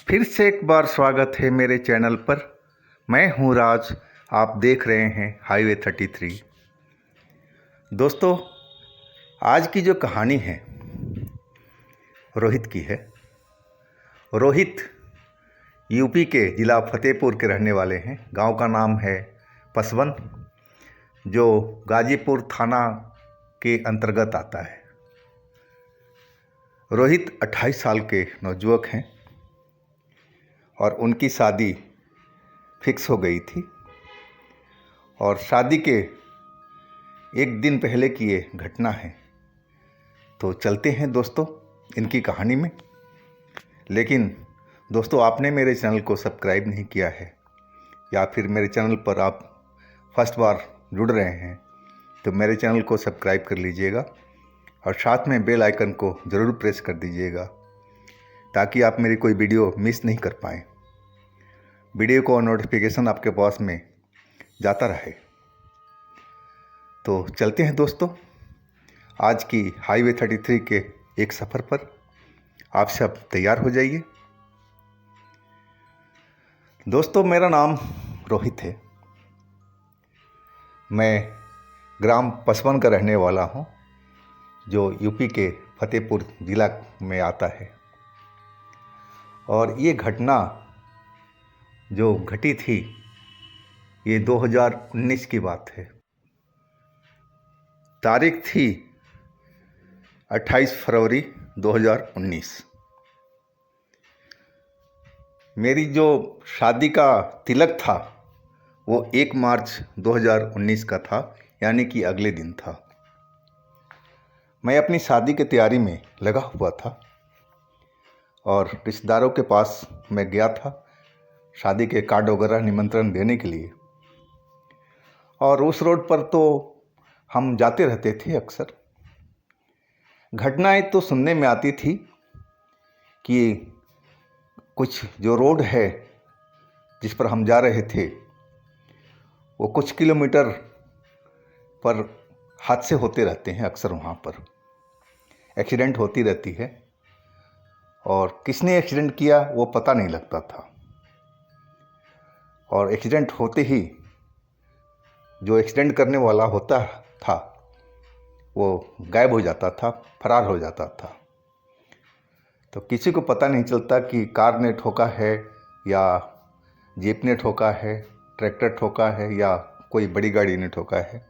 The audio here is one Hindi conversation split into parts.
फिर से एक बार स्वागत है मेरे चैनल पर। मैं हूं राज, आप देख रहे हैं हाईवे 33। दोस्तों, आज की जो कहानी है रोहित की है। रोहित यूपी के ज़िला फतेहपुर के रहने वाले हैं। गांव का नाम है पसवन, जो गाजीपुर थाना के अंतर्गत आता है। रोहित 28 साल के नौजुवक हैं और उनकी शादी फिक्स हो गई थी। और शादी के एक दिन पहले की ये घटना है। तो चलते हैं दोस्तों इनकी कहानी में। लेकिन दोस्तों, आपने मेरे चैनल को सब्सक्राइब नहीं किया है या फिर मेरे चैनल पर आप फर्स्ट बार जुड़ रहे हैं तो मेरे चैनल को सब्सक्राइब कर लीजिएगा और साथ में बेल आइकन को ज़रूर प्रेस कर दीजिएगा ताकि आप मेरी कोई वीडियो मिस नहीं कर पाएँ। वीडियो को नोटिफिकेशन आपके पास में जाता रहे। तो चलते हैं दोस्तों आज की हाईवे 33 के एक सफ़र पर। आप सब तैयार हो जाइए। दोस्तों, मेरा नाम रोहित है। मैं ग्राम पसवन का रहने वाला हूं, जो यूपी के फतेहपुर ज़िला में आता है। और ये घटना जो घटी थी ये 2019 की बात है। तारीख थी 28 फरवरी 2019। मेरी जो शादी का तिलक था वो 1 मार्च 2019 का था, यानी कि अगले दिन था। मैं अपनी शादी की तैयारी में लगा हुआ था और रिश्तेदारों के पास मैं गया था शादी के कार्ड वगैरह निमंत्रण देने के लिए। और उस रोड पर तो हम जाते रहते थे अक्सर। घटनाएं तो सुनने में आती थी कि कुछ जो रोड है जिस पर हम जा रहे थे वो कुछ किलोमीटर पर हादसे होते रहते हैं। अक्सर वहाँ पर एक्सीडेंट होती रहती है और किसने एक्सीडेंट किया वो पता नहीं लगता था। और एक्सीडेंट होते ही जो एक्सीडेंट करने वाला होता था वो गायब हो जाता था, फरार हो जाता था। तो किसी को पता नहीं चलता कि कार ने ठोका है या जीप ने ठोका है, ट्रैक्टर ठोका है या कोई बड़ी गाड़ी ने ठोका है,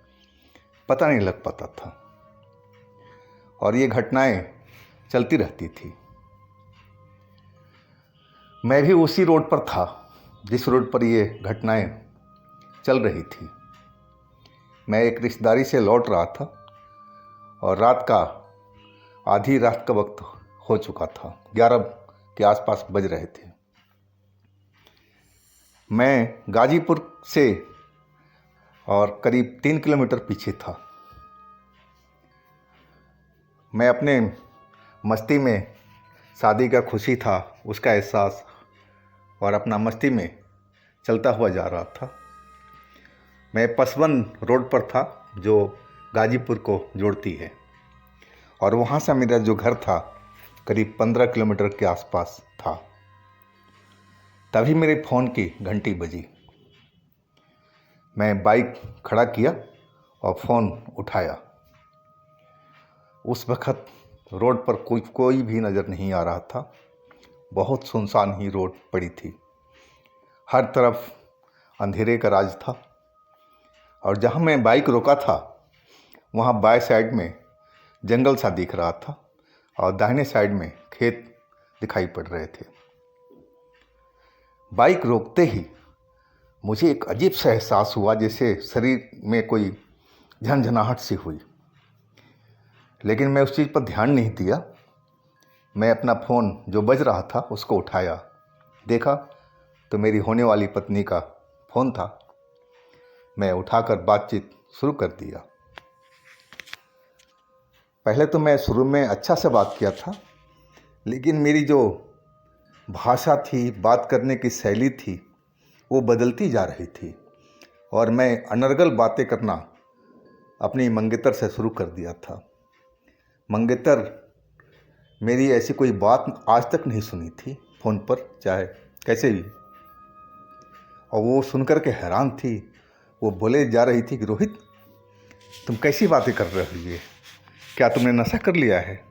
पता नहीं लग पाता था। और ये घटनाएं चलती रहती थी। मैं भी उसी रोड पर था जिस रोड पर ये घटनाएं चल रही थी। मैं एक रिश्तेदारी से लौट रहा था और रात का आधी रात का वक्त हो चुका था, 11 के आसपास बज रहे थे। मैं गाजीपुर से और करीब 3 किलोमीटर पीछे था। मैं अपने मस्ती में शादी का खुशी था उसका एहसास और अपना मस्ती में चलता हुआ जा रहा था। मैं पसवन रोड पर था जो गाजीपुर को जोड़ती है और वहाँ से मेरा जो घर था करीब 15 किलोमीटर के आसपास था। तभी मेरे फ़ोन की घंटी बजी। मैं बाइक खड़ा किया और फ़ोन उठाया। उस वक़्त रोड पर कोई भी नज़र नहीं आ रहा था। बहुत सुनसान ही रोड पड़ी थी। हर तरफ अंधेरे का राज था और जहाँ मैं बाइक रोका था वहाँ बाएं साइड में जंगल सा दिख रहा था और दाहिने साइड में खेत दिखाई पड़ रहे थे। बाइक रोकते ही मुझे एक अजीब सा एहसास हुआ, जैसे शरीर में कोई झनझनाहट सी हुई। लेकिन मैं उस चीज़ पर ध्यान नहीं दिया। मैं अपना फ़ोन जो बज रहा था उसको उठाया, देखा तो मेरी होने वाली पत्नी का फ़ोन था। मैं उठाकर बातचीत शुरू कर दिया। पहले तो मैं शुरू में अच्छा से बात किया था, लेकिन मेरी जो भाषा थी, बात करने की शैली थी, वो बदलती जा रही थी और मैं अनर्गल बातें करना अपनी मंगेतर से शुरू कर दिया था। मंगेतर मेरी ऐसी कोई बात आज तक नहीं सुनी थी फ़ोन पर, चाहे कैसे भी। और वो सुनकर के हैरान थी। वो बोले जा रही थी कि रोहित, तुम कैसी बातें कर रहे हो, ये क्या तुमने नशा कर लिया है?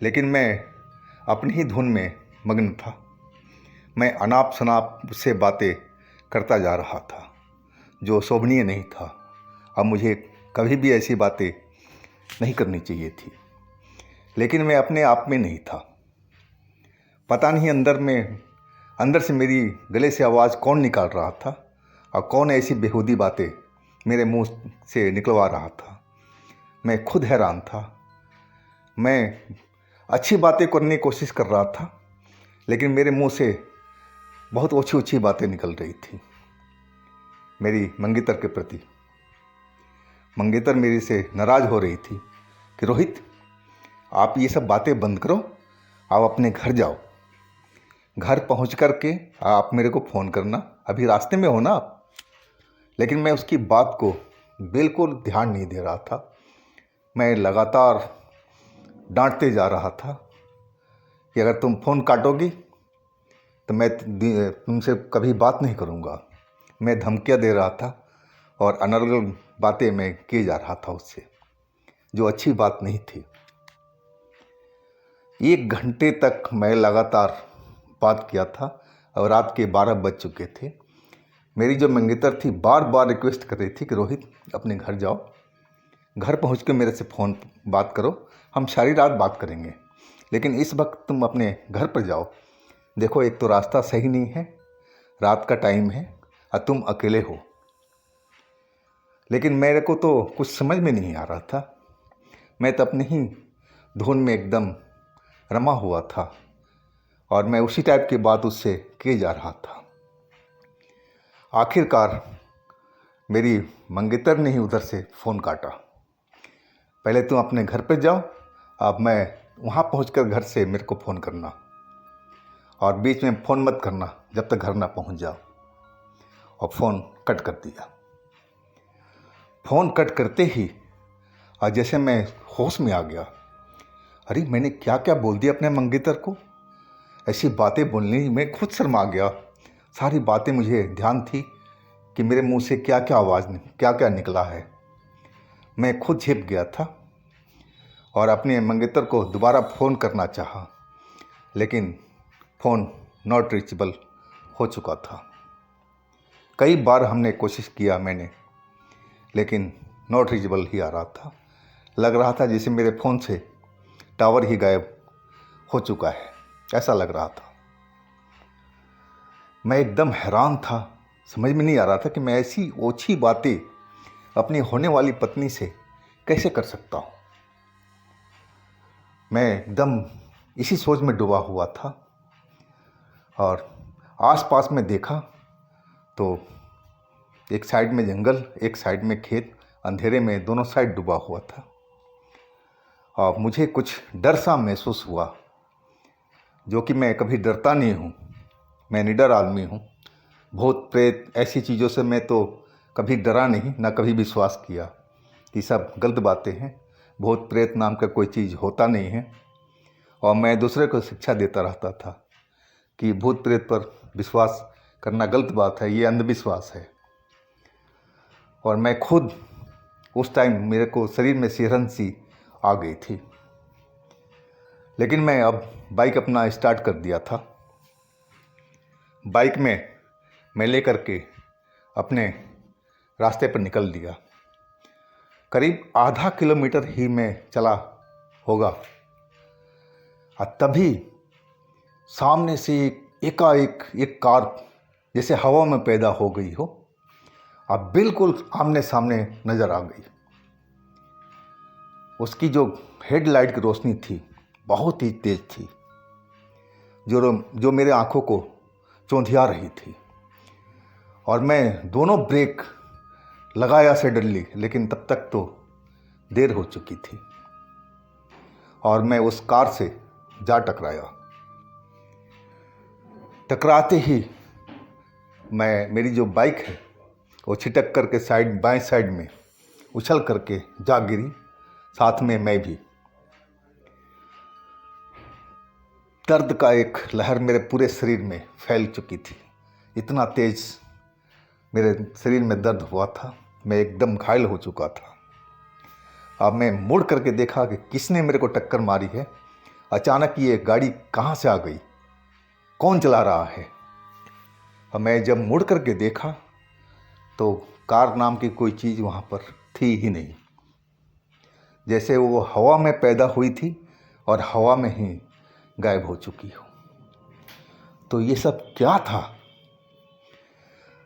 लेकिन मैं अपनी ही धुन में मग्न था। मैं अनाप शनाप से बातें करता जा रहा था जो शोभनीय नहीं था। अब मुझे कभी भी ऐसी बातें नहीं करनी चाहिए थी, लेकिन मैं अपने आप में नहीं था। पता नहीं अंदर से मेरी गले से आवाज़ कौन निकाल रहा था और कौन ऐसी बेहूदी बातें मेरे मुंह से निकलवा रहा था। मैं खुद हैरान था। मैं अच्छी बातें करने की कोशिश कर रहा था, लेकिन मेरे मुंह से बहुत ओछी ओछी बातें निकल रही थी मेरी मंगेतर के प्रति। मंगेतर मेरे से नाराज़ हो रही थी कि रोहित, आप ये सब बातें बंद करो, आप अपने घर जाओ। घर पहुंच कर के आप मेरे को फ़ोन करना, अभी रास्ते में हो ना आप। लेकिन मैं उसकी बात को बिल्कुल ध्यान नहीं दे रहा था। मैं लगातार डांटते जा रहा था कि अगर तुम फ़ोन काटोगी तो मैं तुमसे कभी बात नहीं करूँगा। मैं धमकियाँ दे रहा था और अनर्गल बातें मैं किए जा रहा था उससे, जो अच्छी बात नहीं थी। 1 घंटे तक मैं लगातार बात किया था और रात के 12 बज चुके थे। मेरी जो मंगेतर थी बार बार रिक्वेस्ट कर रही थी कि रोहित, अपने घर जाओ, घर पहुंच के मेरे से फ़ोन बात करो, हम सारी रात बात करेंगे, लेकिन इस वक्त तुम अपने घर पर जाओ। देखो, एक तो रास्ता सही नहीं है, रात का टाइम है और तुम अकेले हो। लेकिन मेरे को तो कुछ समझ में नहीं आ रहा था। मैं तो अपनी ही धुन में एकदम रमा हुआ था और मैं उसी टाइप की बात उससे किए जा रहा था। आखिरकार मेरी मंगेतर ने ही उधर से फ़ोन काटा। पहले तुम अपने घर पर जाओ, अब मैं वहाँ पहुँचकर घर से मेरे को फ़ोन करना, और बीच में फ़ोन मत करना जब तक घर ना पहुँच जाओ। और फ़ोन कट कर दिया। फ़ोन कट करते ही और जैसे मैं होश में आ गया, अरे मैंने क्या क्या बोल दिया अपने मंगेतर को। ऐसी बातें बोलने में खुद शर्मा गया। सारी बातें मुझे ध्यान थी कि मेरे मुंह से क्या क्या आवाज़ क्या क्या निकला है। मैं खुद झिप गया था और अपने मंगेतर को दोबारा फ़ोन करना चाहा, लेकिन फ़ोन नॉट रीचेबल हो चुका था। कई बार हमने कोशिश किया मैंने, लेकिन नॉट रीचेबल ही आ रहा था। लग रहा था जैसे मेरे फ़ोन से टावर ही गायब हो चुका है, ऐसा लग रहा था। मैं एकदम हैरान था। समझ में नहीं आ रहा था कि मैं ऐसी ओछी बातें अपनी होने वाली पत्नी से कैसे कर सकता हूँ। मैं एकदम इसी सोच में डूबा हुआ था और आसपास में देखा तो एक साइड में जंगल, एक साइड में खेत, अंधेरे में दोनों साइड डूबा हुआ था। और मुझे कुछ डर सा महसूस हुआ, जो कि मैं कभी डरता नहीं हूँ। मैं निडर आदमी हूँ। भूत प्रेत ऐसी चीज़ों से मैं तो कभी डरा नहीं, ना कभी विश्वास किया। ये सब गलत बातें हैं। भूत प्रेत नाम का कोई चीज़ होता नहीं है। और मैं दूसरे को शिक्षा देता रहता था कि भूत प्रेत पर विश्वास करना गलत बात है, ये अंधविश्वास है। और मैं खुद उस टाइम मेरे को शरीर में सिहरन सी आ गई थी। लेकिन मैं अब बाइक अपना स्टार्ट कर दिया था। बाइक में मैं लेकर के अपने रास्ते पर निकल दिया। करीब आधा किलोमीटर ही मैं चला होगा और तभी सामने से एकाएक एक कार जैसे हवा में पैदा हो गई हो और बिल्कुल आमने सामने नज़र आ गई। उसकी जो हेडलाइट की रोशनी थी बहुत ही तेज थी, जो मेरे आंखों को चौंधिया रही थी। और मैं दोनों ब्रेक लगाया से डरली, लेकिन तब तक तो देर हो चुकी थी और मैं उस कार से जा टकराया। टकराते ही मेरी जो बाइक है वो छिटक करके बाएं साइड में उछल करके जा गिरी, साथ में मैं भी। दर्द का एक लहर मेरे पूरे शरीर में फैल चुकी थी। इतना तेज मेरे शरीर में दर्द हुआ था, मैं एकदम घायल हो चुका था। अब मैं मुड़ करके देखा कि किसने मेरे को टक्कर मारी है। अचानक ये गाड़ी कहाँ से आ गई, कौन चला रहा है। अब मैं जब मुड़ करके देखा तो कार नाम की कोई चीज़ वहाँ पर थी ही नहीं, जैसे वो हवा में पैदा हुई थी और हवा में ही गायब हो चुकी हो। तो ये सब क्या था।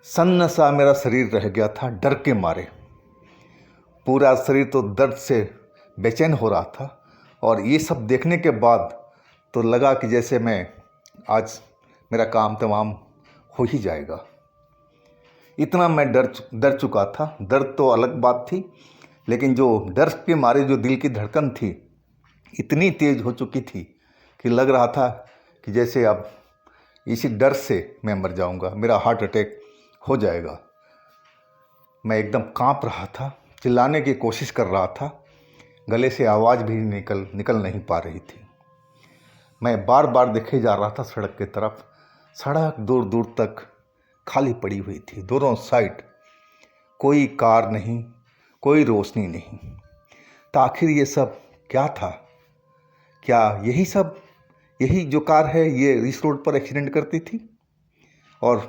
सन्न सा मेरा शरीर रह गया था डर के मारे। पूरा शरीर तो दर्द से बेचैन हो रहा था और ये सब देखने के बाद तो लगा कि जैसे मैं आज मेरा काम तमाम हो ही जाएगा। इतना मैं डर चुका था। दर्द तो अलग बात थी, लेकिन जो डर के मारे जो दिल की धड़कन थी इतनी तेज हो चुकी थी कि लग रहा था कि जैसे अब इसी डर से मैं मर जाऊंगा, मेरा हार्ट अटैक हो जाएगा। मैं एकदम कांप रहा था, चिल्लाने की कोशिश कर रहा था, गले से आवाज़ भी निकल नहीं पा रही थी। मैं बार बार देखे जा रहा था सड़क की तरफ। सड़क दूर दूर तक खाली पड़ी हुई थी, दोनों साइड कोई कार नहीं, कोई रोशनी नहीं। तो आखिर ये सब क्या था। क्या यही जो कार है ये इस रोड पर एक्सीडेंट करती थी और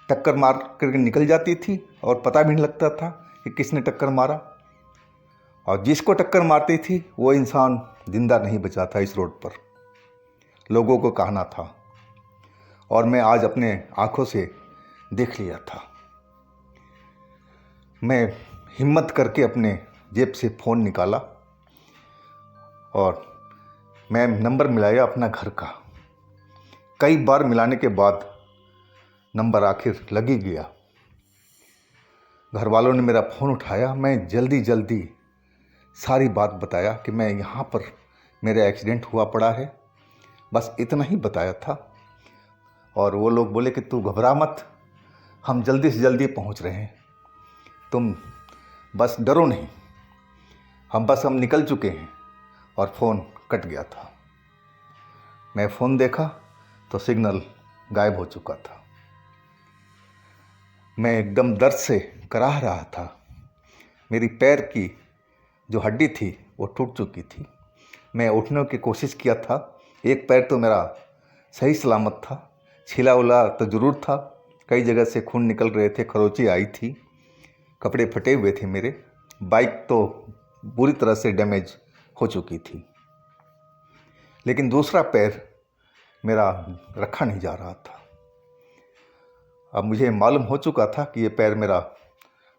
टक्कर मार करके निकल जाती थी और पता भी नहीं लगता था कि किसने टक्कर मारा। और जिसको टक्कर मारती थी वो इंसान जिंदा नहीं बचा था इस रोड पर, लोगों को कहना था। और मैं आज अपने आंखों से देख लिया था। मैं हिम्मत करके अपने जेब से फ़ोन निकाला और मैं नंबर मिलाया अपना घर का। कई बार मिलाने के बाद नंबर आखिर लग ही गया। घर वालों ने मेरा फ़ोन उठाया। मैं जल्दी सारी बात बताया कि मैं यहाँ पर मेरा एक्सीडेंट हुआ पड़ा है, बस इतना ही बताया था। और वो लोग बोले कि तू घबरा मत, हम जल्दी से जल्दी पहुँच रहे हैं, तुम बस डरो नहीं, हम निकल चुके हैं। और फ़ोन कट गया था। मैं फ़ोन देखा तो सिग्नल गायब हो चुका था। मैं एकदम दर्द से कराह रहा था। मेरी पैर की जो हड्डी थी वो टूट चुकी थी। मैं उठने की कोशिश किया था, एक पैर तो मेरा सही सलामत था, छिला उला तो ज़रूर था, कई जगह से खून निकल रहे थे, खरोंची आई थी, कपड़े फटे हुए थे मेरे, बाइक तो बुरी तरह से डैमेज हो चुकी थी। लेकिन दूसरा पैर मेरा रखा नहीं जा रहा था। अब मुझे मालूम हो चुका था कि ये पैर मेरा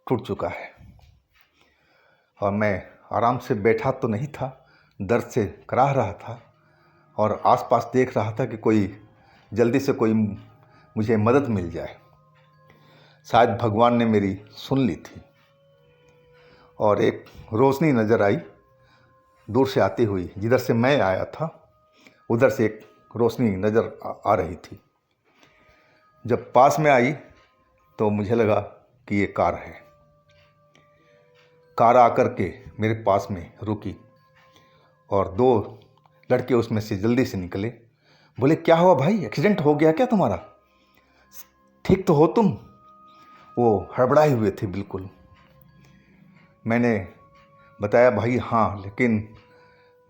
टूट चुका है और मैं आराम से बैठा तो नहीं था, दर्द से कराह रहा था और आसपास देख रहा था कि कोई जल्दी से कोई मुझे मदद मिल जाए। शायद भगवान ने मेरी सुन ली थी और एक रोशनी नज़र आई दूर से आती हुई। जिधर से मैं आया था उधर से एक रोशनी नज़र आ रही थी। जब पास में आई तो मुझे लगा कि ये कार है। कार आकर के मेरे पास में रुकी और दो लड़के उसमें से जल्दी से निकले। बोले, क्या हुआ भाई, एक्सीडेंट हो गया क्या तुम्हारा, ठीक तो हो तुम? वो हड़बड़ाए हुए थे बिल्कुल। मैंने बताया, भाई हाँ, लेकिन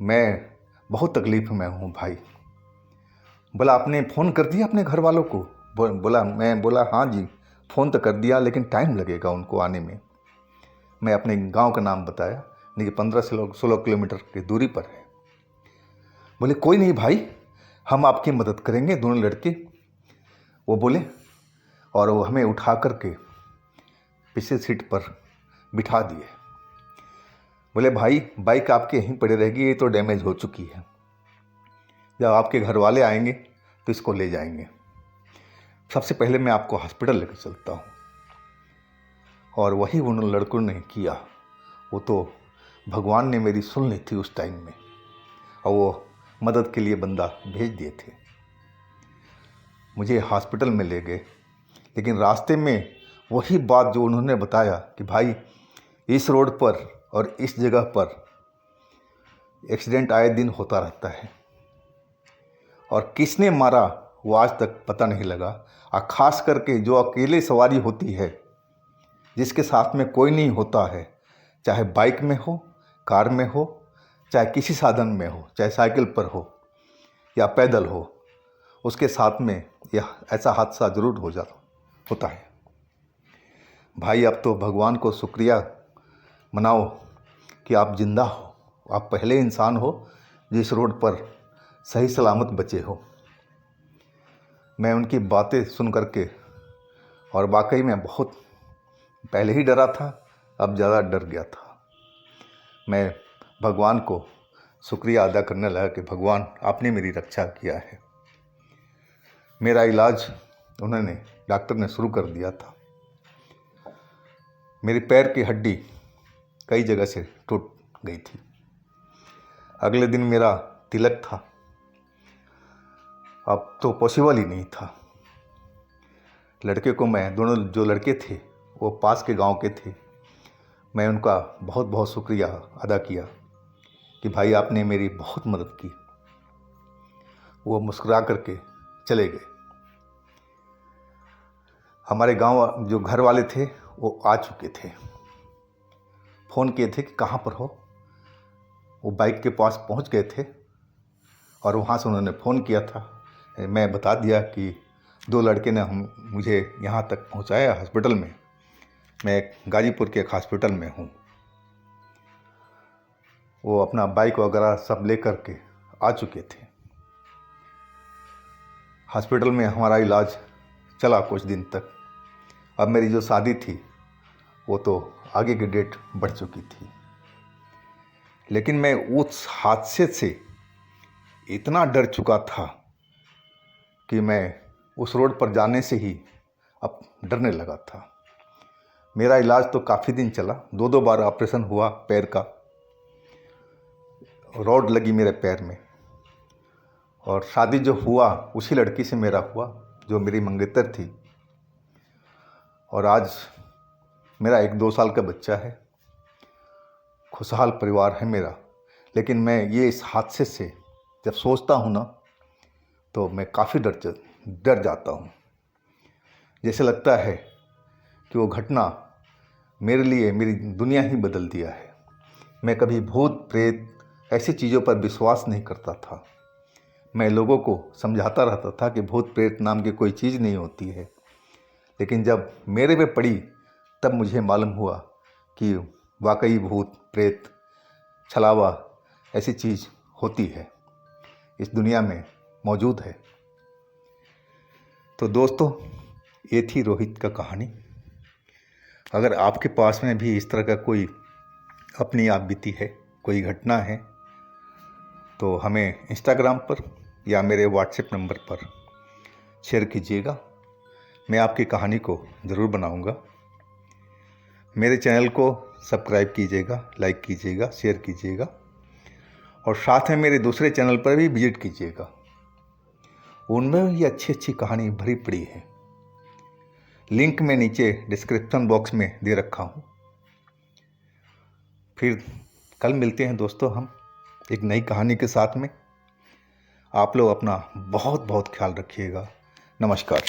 मैं बहुत तकलीफ़ में हूँ भाई। बोला, आपने फ़ोन कर दिया अपने घर वालों को? मैं बोला हाँ जी, फ़ोन तो कर दिया, लेकिन टाइम लगेगा उनको आने में। मैं अपने गांव का नाम बताया, नहीं 15-16 किलोमीटर की दूरी पर है। बोले, कोई नहीं भाई, हम आपकी मदद करेंगे। दोनों लड़के वो बोले और वो हमें उठा करके पिछले सीट पर बिठा दिए। बोले, भाई बाइक आपके यहीं पड़ी रहेगी, ये तो डैमेज हो चुकी है, जब आपके घर वाले आएंगे तो इसको ले जाएंगे। सबसे पहले मैं आपको हॉस्पिटल लेकर चलता हूँ। और वही उन लड़कों ने किया। वो तो भगवान ने मेरी सुन ली थी उस टाइम में और वो मदद के लिए बंदा भेज दिए थे। मुझे हॉस्पिटल में ले गए, लेकिन रास्ते में वही बात जो उन्होंने बताया कि भाई इस रोड पर और इस जगह पर एक्सीडेंट आए दिन होता रहता है और किसने मारा वो आज तक पता नहीं लगा। और ख़ास करके जो अकेले सवारी होती है, जिसके साथ में कोई नहीं होता है, चाहे बाइक में हो, कार में हो, चाहे किसी साधन में हो, चाहे साइकिल पर हो या पैदल हो, उसके साथ में यह ऐसा हादसा ज़रूर होता है। भाई, अब तो भगवान को शुक्रिया मनाओ कि आप जिंदा हो। आप पहले इंसान हो जिस रोड पर सही सलामत बचे हो। मैं उनकी बातें सुन करके और वाकई में बहुत पहले ही डरा था, अब ज़्यादा डर गया था। मैं भगवान को शुक्रिया अदा करने लगा कि भगवान आपने मेरी रक्षा किया है। मेरा इलाज डॉक्टर ने शुरू कर दिया था। मेरी पैर की हड्डी कई जगह से टूट गई थी। अगले दिन मेरा तिलक था। अब तो पॉसिबल ही नहीं था। लड़के को दोनों जो लड़के थे वो पास के गांव के थे। मैं उनका बहुत बहुत शुक्रिया अदा किया कि भाई आपने मेरी बहुत मदद की। वो मुस्कुरा करके चले गए। हमारे गांव जो घर वाले थे वो आ चुके थे। फ़ोन किए थे कि कहाँ पर हो। वो बाइक के पास पहुंच गए थे और वहाँ से उन्होंने फ़ोन किया था। मैं बता दिया कि 2 लड़के ने मुझे यहाँ तक पहुँचाया हॉस्पिटल में। मैं गाजीपुर के एक हॉस्पिटल में हूँ। वो अपना बाइक वगैरह सब ले कर के आ चुके थे। हॉस्पिटल में हमारा इलाज चला कुछ दिन तक। अब मेरी जो शादी थी वो तो आगे की डेट बढ़ चुकी थी। लेकिन मैं उस हादसे से इतना डर चुका था कि मैं उस रोड पर जाने से ही अब डरने लगा था। मेरा इलाज तो काफ़ी दिन चला। 2 बार ऑपरेशन हुआ। पैर का रॉड लगी मेरे पैर में। और शादी जो हुआ उसी लड़की से मेरा हुआ जो मेरी मंगेतर थी। और आज मेरा 1-2 साल का बच्चा है। खुशहाल परिवार है मेरा। लेकिन मैं इस हादसे से जब सोचता हूँ ना तो मैं काफ़ी डर जाता हूँ। जैसे लगता है कि वो घटना मेरे लिए मेरी दुनिया ही बदल दिया है। मैं कभी भूत प्रेत ऐसी चीज़ों पर विश्वास नहीं करता था। मैं लोगों को समझाता रहता था कि भूत प्रेत नाम की कोई चीज़ नहीं होती है। लेकिन जब मेरे पे पड़ी तब मुझे मालूम हुआ कि वाकई भूत प्रेत छलावा ऐसी चीज़ होती है, इस दुनिया में मौजूद है। तो दोस्तों, ये थी रोहित का कहानी। अगर आपके पास में भी इस तरह का कोई अपनी आप बीती है, कोई घटना है, तो हमें इंस्टाग्राम पर या मेरे व्हाट्सएप नंबर पर शेयर कीजिएगा। मैं आपकी कहानी को ज़रूर बनाऊंगा। मेरे चैनल को सब्सक्राइब कीजिएगा, लाइक कीजिएगा, शेयर कीजिएगा और साथ में मेरे दूसरे चैनल पर भी विजिट कीजिएगा। उनमें भी अच्छी कहानी भरी पड़ी है। लिंक मैं नीचे डिस्क्रिप्शन बॉक्स में दे रखा हूँ। फिर कल मिलते हैं दोस्तों हम एक नई कहानी के साथ में। आप लोग अपना बहुत बहुत ख्याल रखिएगा। नमस्कार।